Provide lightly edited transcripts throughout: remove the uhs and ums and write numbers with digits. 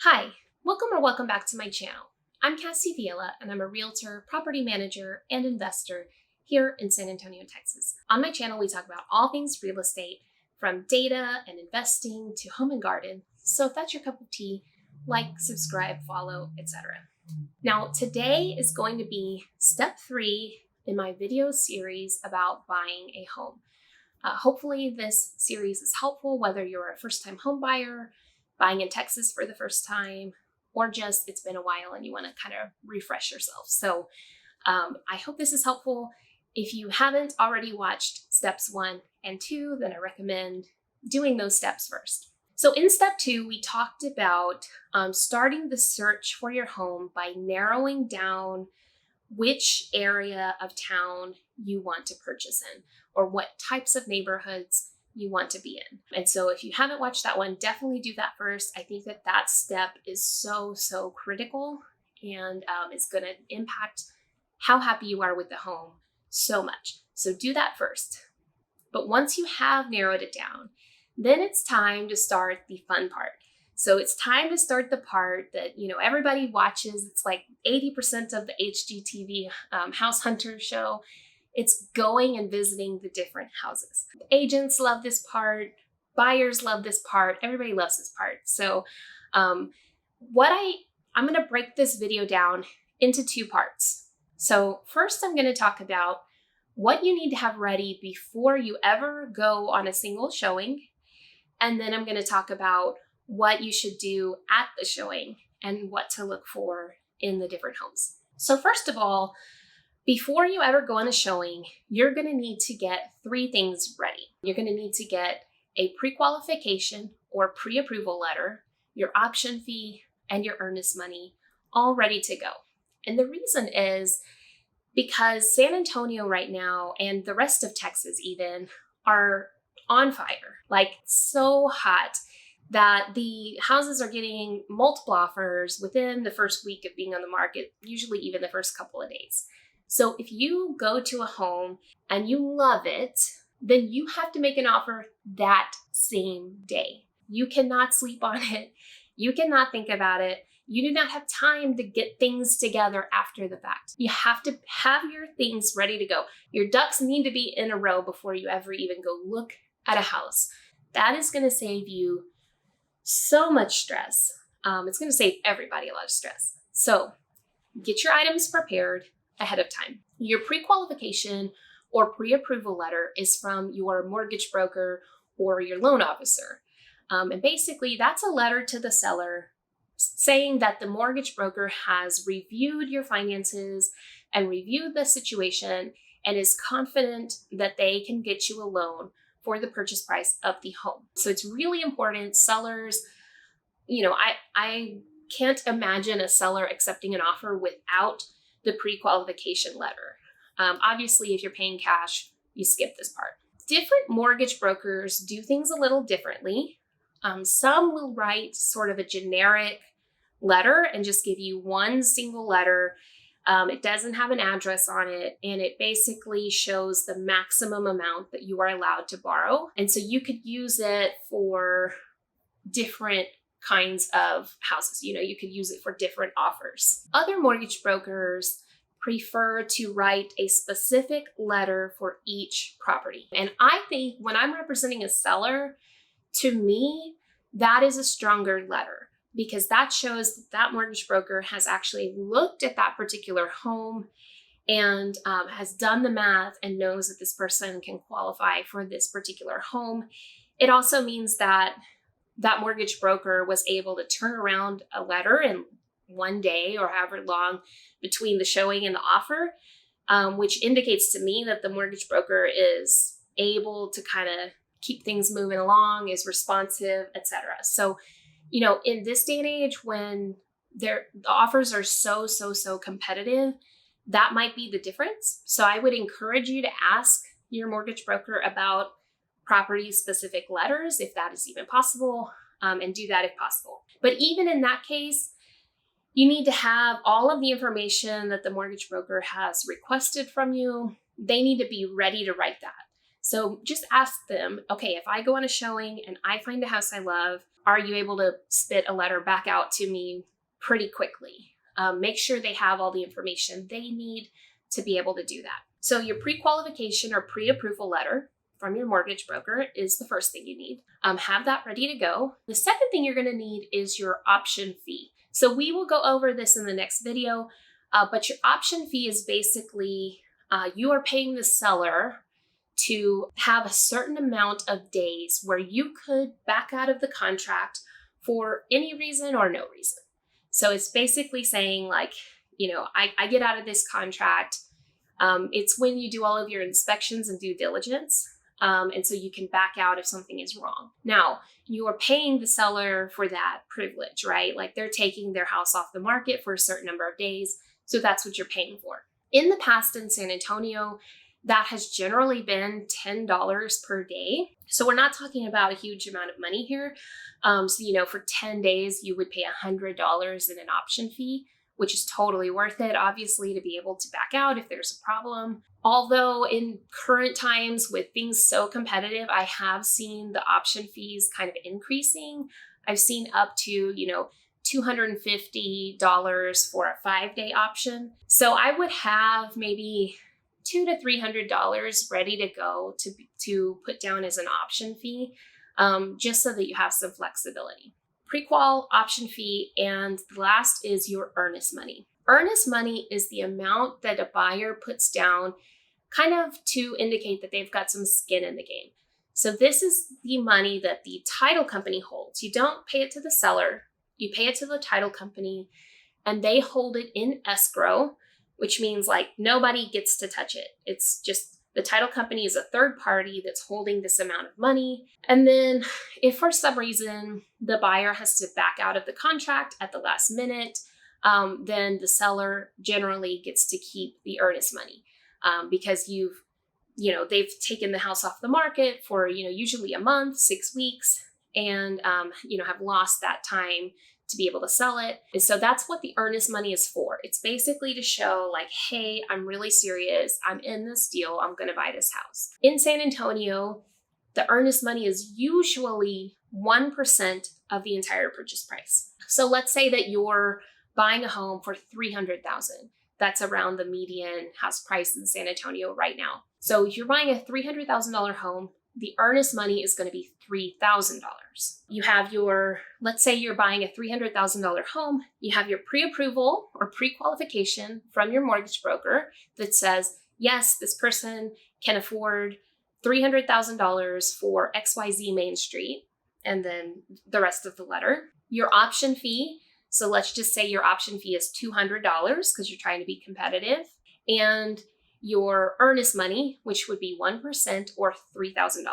Hi, welcome back to my channel. I'm Cassie Villela, and I'm a realtor, property manager, and investor here in San Antonio, Texas. On my channel, we talk about all things real estate, from data and investing to home and garden. So if that's your cup of tea, like, subscribe, follow, etc. Now, today is going to be step 3 in my video series about buying a home. Hopefully this series is helpful, whether you're a first-time home buyer, buying in Texas for the first time, or just it's been a while and you want to kind of refresh yourself. So I hope this is helpful. If you haven't already watched steps 1 and 2, then I recommend doing those steps first. So in step 2, we talked about starting the search for your home by narrowing down which area of town you want to purchase in, or what types of neighborhoods you want to be in. And so if you haven't watched that one, definitely do that first. I think that step is so critical, and it's going to impact how happy you are with the home so much. So do that first. But once you have narrowed it down, then it's time to start the fun part. So it's time to start the part that, everybody watches. It's like 80% of the HGTV House Hunter show. It's going and visiting the different houses. Agents love this part. Buyers love this part. Everybody loves this part. So I'm going to break this video down into 2 parts. So first, I'm going to talk about what you need to have ready before you ever go on a single showing. And then I'm going to talk about what you should do at the showing and what to look for in the different homes. So first of all, before you ever go on a showing, you're going to need to get 3 things ready. You're going to need to get a pre-qualification or pre-approval letter, your option fee, and your earnest money all ready to go. And the reason is because San Antonio right now, and the rest of Texas even, are on fire, like so hot that the houses are getting multiple offers within the first week of being on the market, usually even the first couple of days. So if you go to a home and you love it, then you have to make an offer that same day. You cannot sleep on it. You cannot think about it. You do not have time to get things together after the fact. You have to have your things ready to go. Your ducks need to be in a row before you ever even go look at a house. That is going to save you so much stress. It's going to save everybody a lot of stress. So get your items prepared ahead of time. Your pre-qualification or pre-approval letter is from your mortgage broker or your loan officer. And basically that's a letter to the seller saying that the mortgage broker has reviewed your finances and reviewed the situation and is confident that they can get you a loan for the purchase price of the home. So it's really important. Sellers, I can't imagine a seller accepting an offer without the pre-qualification letter. Obviously, if you're paying cash, you skip this part. Different mortgage brokers do things a little differently. Some will write sort of a generic letter and just give you one single letter. It doesn't have an address on it, and it basically shows the maximum amount that you are allowed to borrow. And so you could use it for different kinds of houses. You could use it for different offers. Other mortgage brokers prefer to write a specific letter for each property. And I think when I'm representing a seller, to me, that is a stronger letter, because that shows that mortgage broker has actually looked at that particular home and has done the math and knows that this person can qualify for this particular home. It also means that that mortgage broker was able to turn around a letter in one day or however long between the showing and the offer, which indicates to me that the mortgage broker is able to kind of keep things moving along, is responsive, etc. So, in this day and age when the offers are so competitive, that might be the difference. So I would encourage you to ask your mortgage broker about property-specific letters, if that is even possible, and do that if possible. But even in that case, you need to have all of the information that the mortgage broker has requested from you. They need to be ready to write that. So just ask them, okay, if I go on a showing and I find a house I love, are you able to spit a letter back out to me pretty quickly? Make sure they have all the information they need to be able to do that. So your pre-qualification or pre-approval letter from your mortgage broker is the first thing you need. Have that ready to go. The second thing you're going to need is your option fee. So we will go over this in the next video, but your option fee is basically you are paying the seller to have a certain amount of days where you could back out of the contract for any reason or no reason. So it's basically saying like, I get out of this contract. It's when you do all of your inspections and due diligence. And so you can back out if something is wrong. Now, you are paying the seller for that privilege, right? Like they're taking their house off the market for a certain number of days. So that's what you're paying for. In the past in San Antonio, that has generally been $10 per day. So we're not talking about a huge amount of money here. So, for 10 days, you would pay $100 in an option fee, which is totally worth it, obviously, to be able to back out if there's a problem. Although in current times with things so competitive, I have seen the option fees kind of increasing. I've seen up to, $250 for a 5-day option. So I would have maybe $200 to $300 ready to go to put down as an option fee, just so that you have some flexibility. Pre-qual, option fee, and the last is your earnest money. Earnest money is the amount that a buyer puts down kind of to indicate that they've got some skin in the game. So this is the money that the title company holds. You don't pay it to the seller, you pay it to the title company, and they hold it in escrow, which means like nobody gets to touch it. It's just the title company is a third party that's holding this amount of money. And then if for some reason the buyer has to back out of the contract at the last minute, then the seller generally gets to keep the earnest money because they've taken the house off the market for, usually a month, 6 weeks, and, have lost that time to be able to sell it. And so that's what the earnest money is for. It's basically to show like, hey, I'm really serious. I'm in this deal. I'm going to buy this house. In San Antonio, the earnest money is usually 1% of the entire purchase price. So let's say that you're buying a home for $300,000. That's around the median house price in San Antonio right now. So if you're buying a $300,000 home, the earnest money is going to be $3,000. You have let's say you're buying a $300,000 home, you have your pre-approval or pre-qualification from your mortgage broker that says, yes, this person can afford $300,000 for XYZ Main Street, and then the rest of the letter. Your option fee, so let's just say your option fee is $200 because you're trying to be competitive, and your earnest money, which would be 1% or $3,000.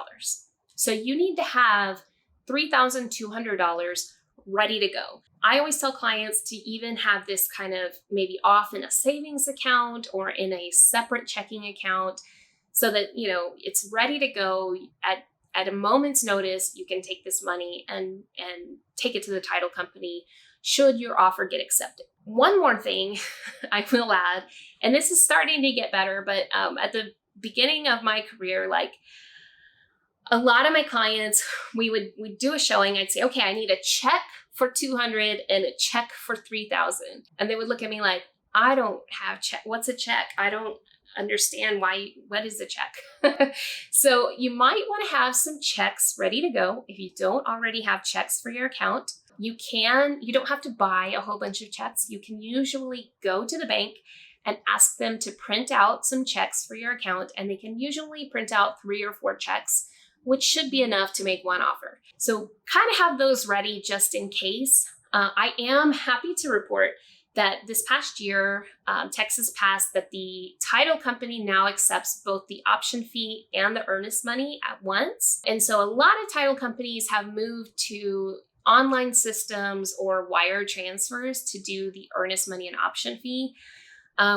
So you need to have $3,200 ready to go. I always tell clients to even have this kind of maybe off in a savings account or in a separate checking account so that, it's ready to go at a moment's notice. You can take this money and take it to the title company should your offer get accepted. One more thing I will add, and this is starting to get better, but at the beginning of my career, like a lot of my clients, we'd do a showing. I'd say, okay, I need a check for $200 and a check for $3,000. And they would look at me like, I don't have check. What's a check? I don't understand what is a check? So you might want to have some checks ready to go. If you don't already have checks for your account, you don't have to buy a whole bunch of checks. You can usually go to the bank and ask them to print out some checks for your account, and they can usually print out 3 or 4 checks, which should be enough to make one offer. So kind of have those ready just in case. I am happy to report that this past year, Texas passed that the title company now accepts both the option fee and the earnest money at once. And so a lot of title companies have moved to online systems or wire transfers to do the earnest money and option fee,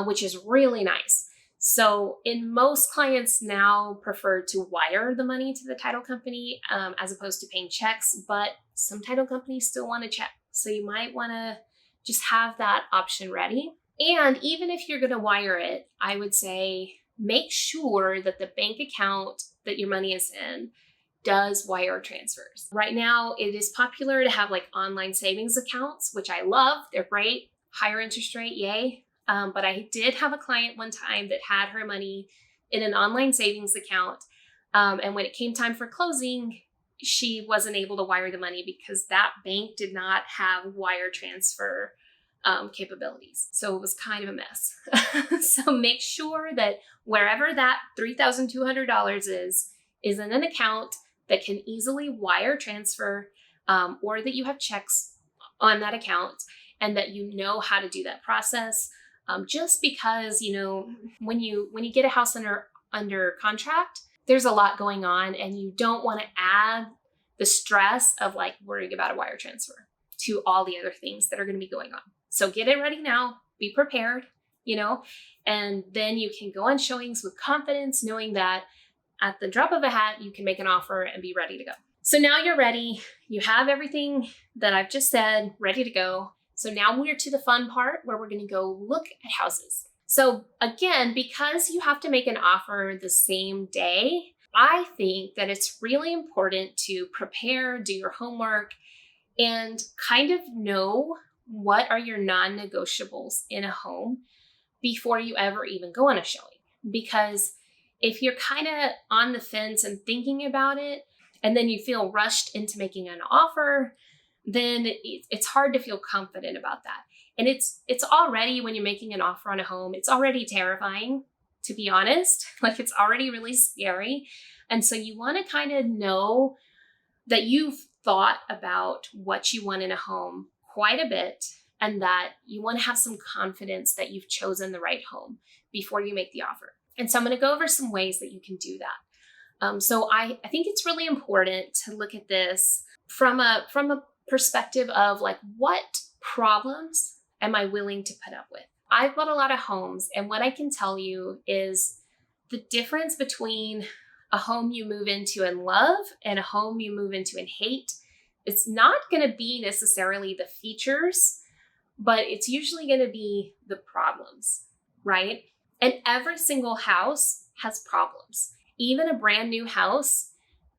which is really nice. So most clients now prefer to wire the money to the title company as opposed to paying checks, but some title companies still want a check. So you might want to just have that option ready. And even if you're going to wire it, I would say make sure that the bank account that your money is in does wire transfers. Right now, it is popular to have like online savings accounts, which I love. They're great. Higher interest rate, yay. But I did have a client one time that had her money in an online savings account. And when it came time for closing, she wasn't able to wire the money because that bank did not have wire transfer capabilities. So it was kind of a mess. So make sure that wherever that $3,200 is in an account that can easily wire transfer, or that you have checks on that account and that you know how to do that process. Just because, when you get a house under contract, there's a lot going on and you don't want to add the stress of like worrying about a wire transfer to all the other things that are going to be going on. So get it ready now, be prepared, and then you can go on showings with confidence, knowing that at the drop of a hat, you can make an offer and be ready to go. So now you're ready. You have everything that I've just said ready to go. So now we're to the fun part where we're going to go look at houses. So again, because you have to make an offer the same day, I think that it's really important to prepare, do your homework, and kind of know what are your non-negotiables in a home before you ever even go on a showing. Because if you're kind of on the fence and thinking about it, and then you feel rushed into making an offer, then it's hard to feel confident about that. And it's already, when you're making an offer on a home, it's already terrifying, to be honest. Like, it's already really scary. And so you want to kind of know that you've thought about what you want in a home quite a bit, and that you want to have some confidence that you've chosen the right home before you make the offer. And so I'm going to go over some ways that you can do that. So I think it's really important to look at this from a perspective of like, what problems am I willing to put up with? I've bought a lot of homes, and what I can tell you is the difference between a home you move into and love and a home you move into and hate. It's not going to be necessarily the features, but it's usually going to be the problems, right? And every single house has problems. Even a brand new house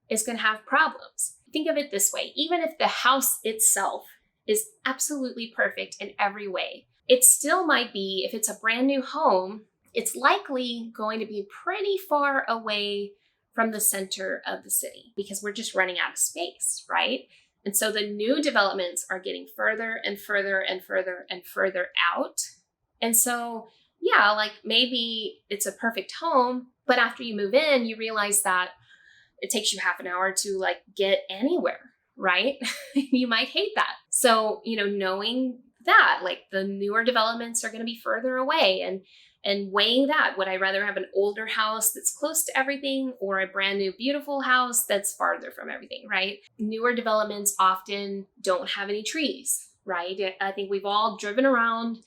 is going to have problems. Think of it this way. Even if the house itself is absolutely perfect in every way, it still might be, if it's a brand new home, it's likely going to be pretty far away from the center of the city because we're just running out of space, right? And so the new developments are getting further and further and further and further out. And so, yeah, like maybe it's a perfect home, but after you move in, you realize that it takes you half an hour to like get anywhere, right? You might hate that. So, knowing that like the newer developments are going to be further away, and weighing that, would I rather have an older house that's close to everything or a brand new beautiful house that's farther from everything, right? Newer developments often don't have any trees, right? I think we've all driven around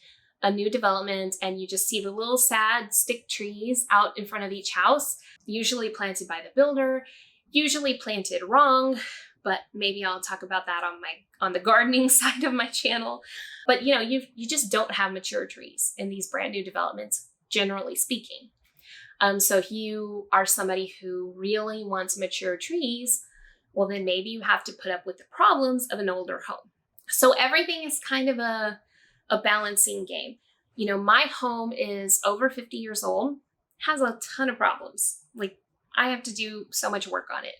a new development and you just see the little sad stick trees out in front of each house, usually planted by the builder, usually planted wrong, but maybe I'll talk about that on the gardening side of my channel. But you just don't have mature trees in these brand new developments, generally speaking. So if you are somebody who really wants mature trees, well, then maybe you have to put up with the problems of an older home. So everything is kind of a balancing game. My home is over 50 years old, has a ton of problems. Like, I have to do so much work on it.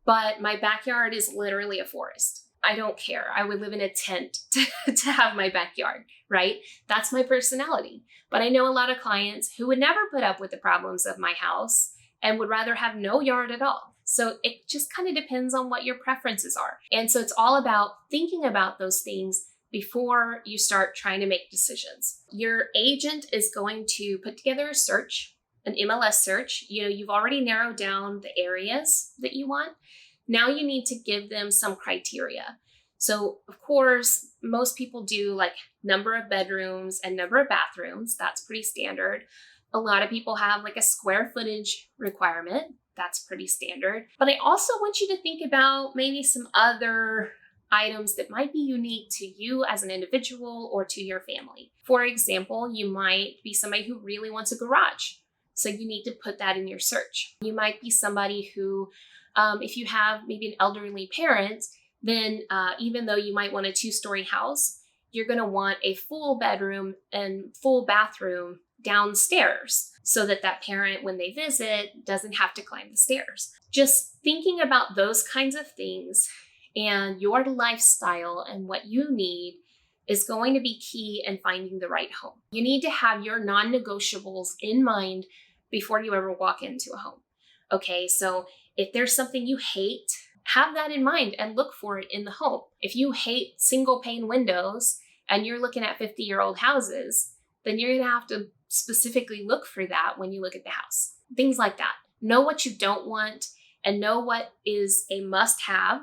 But my backyard is literally a forest. I don't care. I would live in a tent to have my backyard, right? That's my personality. But I know a lot of clients who would never put up with the problems of my house and would rather have no yard at all. So it just kind of depends on what your preferences are. And so it's all about thinking about those things before you start trying to make decisions. Your agent is going to put together a search, an MLS search. You've already narrowed down the areas that you want. Now you need to give them some criteria. So of course, most people do like number of bedrooms and number of bathrooms. That's pretty standard. A lot of people have like a square footage requirement. That's pretty standard. But I also want you to think about maybe some other items that might be unique to you as an individual or to your family. For example, you might be somebody who really wants a garage. So you need to put that in your search. You might be somebody who If you have maybe an elderly parent, then even though you might want a 2-story house, you're going to want a full bedroom and full bathroom downstairs so that that parent, when they visit, doesn't have to climb the stairs. Just thinking about those kinds of things and your lifestyle and what you need is going to be key in finding the right home. You need to have your non-negotiables in mind before you ever walk into a home. Okay, so if there's something you hate, have that in mind and look for it in the home. If you hate single pane windows and you're looking at 50-year-old houses, then you're gonna have to specifically look for that when you look at the house. Things like that. Know what you don't want and know what is a must-have,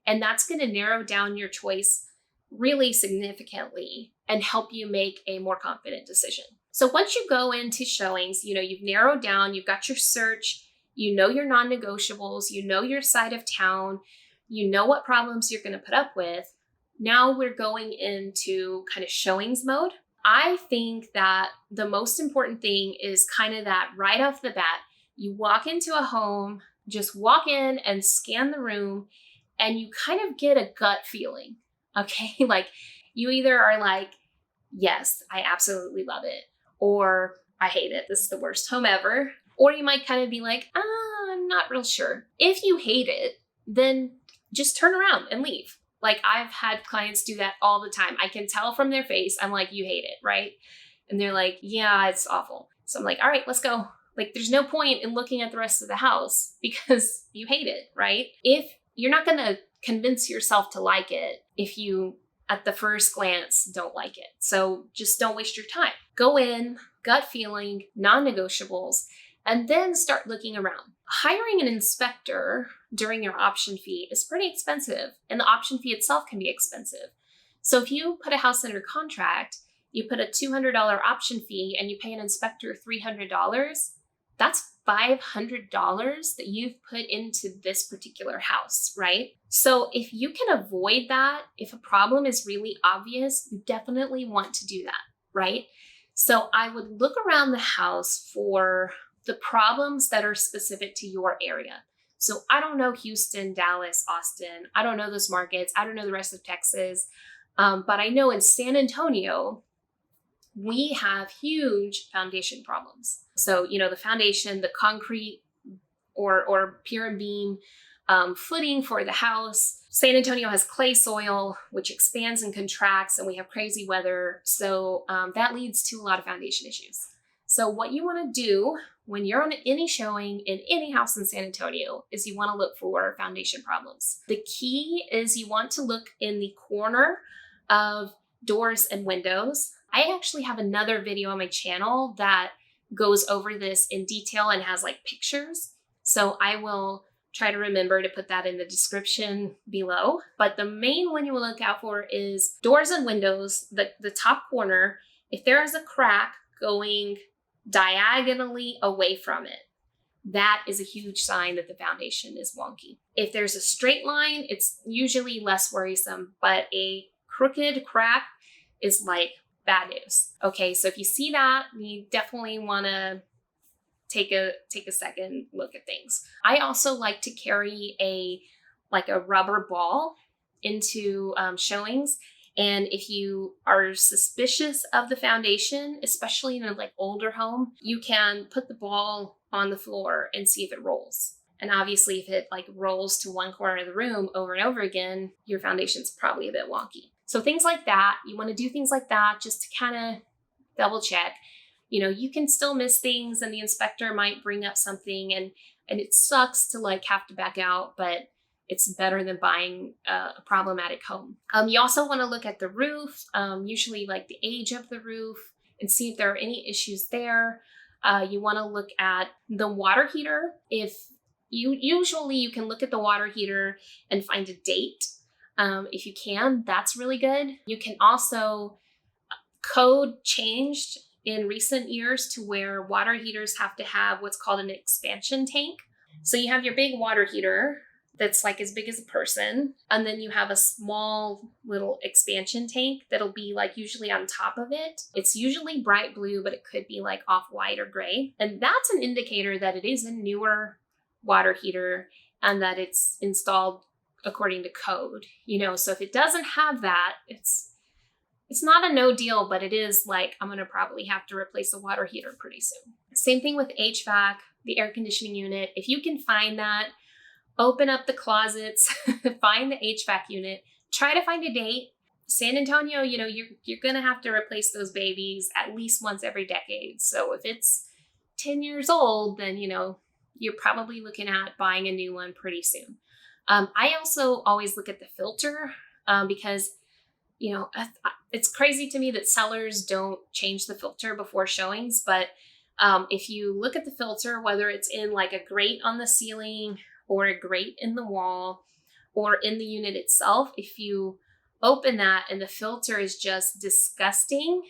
and that's gonna narrow down your choice really significantly and help you make a more confident decision. So once you go into showings, you've narrowed down, you've got your search, you know your non-negotiables, you know your side of town, you know what problems you're going to put up with. Now we're going into kind of showings mode. I think that the most important thing is kind of that right off the bat. You walk into a home, just walk in and scan the room, and you kind of get a gut feeling, okay? Like you either are like, yes, I absolutely love it, or I hate it, this is the worst home ever. Or you might kind of be like, I'm not real sure. If you hate it, then just turn around and leave. Like I've had clients do that all the time. I can tell from their face, I'm like, you hate it, right? And they're like, yeah, it's awful. So I'm like, all right, let's go. Like there's no point in looking at the rest of the house because you hate it, right? If you're not gonna convince yourself to like it, if you at the first glance don't like it. So just don't waste your time. Go in, gut feeling, non-negotiables, and then start looking around. Hiring an inspector during your option fee is pretty expensive, and the option fee itself can be expensive. So if you put a house under contract, you put a $200 option fee and you pay an inspector $300, that's $500 that you've put into this particular house, right? So if you can avoid that, if a problem is really obvious, you definitely want to do that, right? So I would look around the house for the problems that are specific to your area. So I don't know Houston, Dallas, Austin. I don't know those markets. I don't know the rest of Texas. But I know in San Antonio, we have huge foundation problems. So, the foundation, the concrete or pier and beam, footing for the house. San Antonio has clay soil, which expands and contracts, and we have crazy weather. So that leads to a lot of foundation issues. So what you want to do when you're on any showing in any house in San Antonio is you want to look for foundation problems. The key is you want to look in the corner of doors and windows. I actually have another video on my channel that goes over this in detail and has like pictures. So I will try to remember to put that in the description below. But the main one you will look out for is doors and windows, the top corner. If there is a crack going diagonally away from it, that is a huge sign that the foundation is wonky. If there's a straight line, it's usually less worrisome, but a crooked crack is like bad news. Okay, so if you see that, you definitely want to take a second look at things. I also like to carry a rubber ball into showings. And if you are suspicious of the foundation, especially in an older home, you can put the ball on the floor and see if it rolls. And obviously if it rolls to one corner of the room over and over again, your foundation's probably a bit wonky. So things like that, you want to do things like that just to kind of double check. You can still miss things and the inspector might bring up something and it sucks to have to back out, but it's better than buying a problematic home. You also want to look at the roof, usually the age of the roof, and see if there are any issues there. You want to look at the water heater. Usually you can look at the water heater and find a date. If you can, that's really good. You can also, code changed in recent years to where water heaters have to have what's called an expansion tank. So you have your big water heater that's as big as a person. And then you have a small little expansion tank that'll be usually on top of it. It's usually bright blue, but it could be off-white or gray. And that's an indicator that it is a newer water heater and that it's installed according to code, so if it doesn't have that, it's not a no deal, but it is like, I'm gonna probably have to replace a water heater pretty soon. Same thing with HVAC, the air conditioning unit. If you can find that, open up the closets, find the HVAC unit, try to find a date. San Antonio, you're gonna have to replace those babies at least once every decade. So if it's 10 years old, then, you're probably looking at buying a new one pretty soon. I also always look at the filter because, it's crazy to me that sellers don't change the filter before showings. But if you look at the filter, whether it's in like a grate on the ceiling or a grate in the wall or in the unit itself, if you open that and the filter is just disgusting,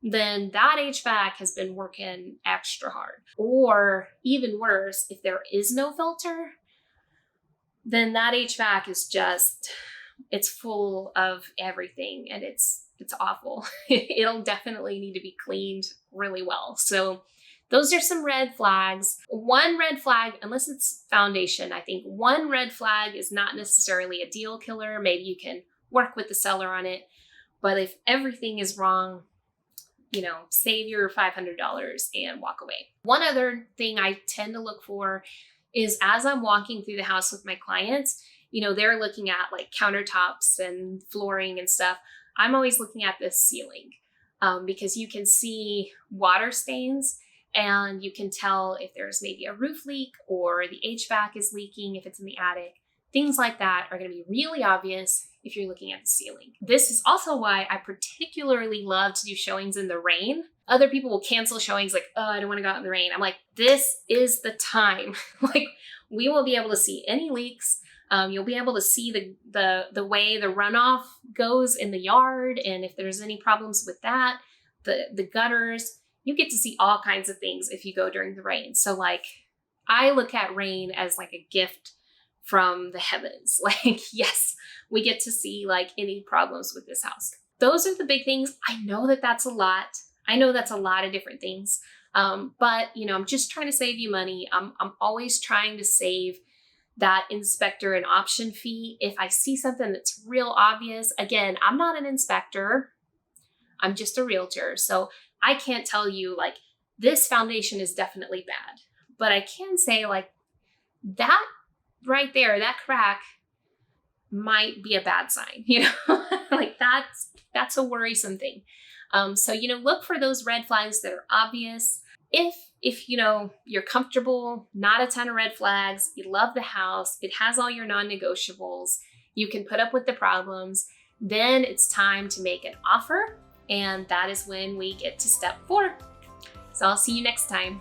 then that HVAC has been working extra hard. Or even worse, if there is no filter, then that HVAC is just, it's full of everything and it's awful. It'll definitely need to be cleaned really well. So those are some red flags. One red flag, unless it's foundation, I think one red flag is not necessarily a deal killer. Maybe you can work with the seller on it. But if everything is wrong, save your $500 and walk away. One other thing I tend to look for is as I'm walking through the house with my clients, they're looking at like countertops and flooring and stuff. I'm always looking at this ceiling because you can see water stains and you can tell if there's maybe a roof leak or the HVAC is leaking if it's in the attic. Things like that are going to be really obvious if you're looking at the ceiling. This is also why I particularly love to do showings in the rain. Other people will cancel showings like, oh, I don't want to go out in the rain. I'm like, this is the time. Like, we will be able to see any leaks. You'll be able to see the way the runoff goes in the yard, and if there's any problems with that, the gutters. You get to see all kinds of things if you go during the rain. So like, I look at rain as like a gift from the heavens. Like, yes, we get to see like any problems with this house. Those are the big things. I know that that's a lot. I know that's a lot of different things. But I'm just trying to save you money. I'm always trying to save that inspector and option fee. If I see something that's real obvious, again, I'm not an inspector. I'm just a realtor. So I can't tell you like, this foundation is definitely bad, but I can say like that right there, that crack might be a bad sign, like that's a worrisome thing. So, look for those red flags that are obvious. If you're comfortable, not a ton of red flags, you love the house, it has all your non-negotiables, you can put up with the problems, then it's time to make an offer. And that is when we get to step 4. So I'll see you next time.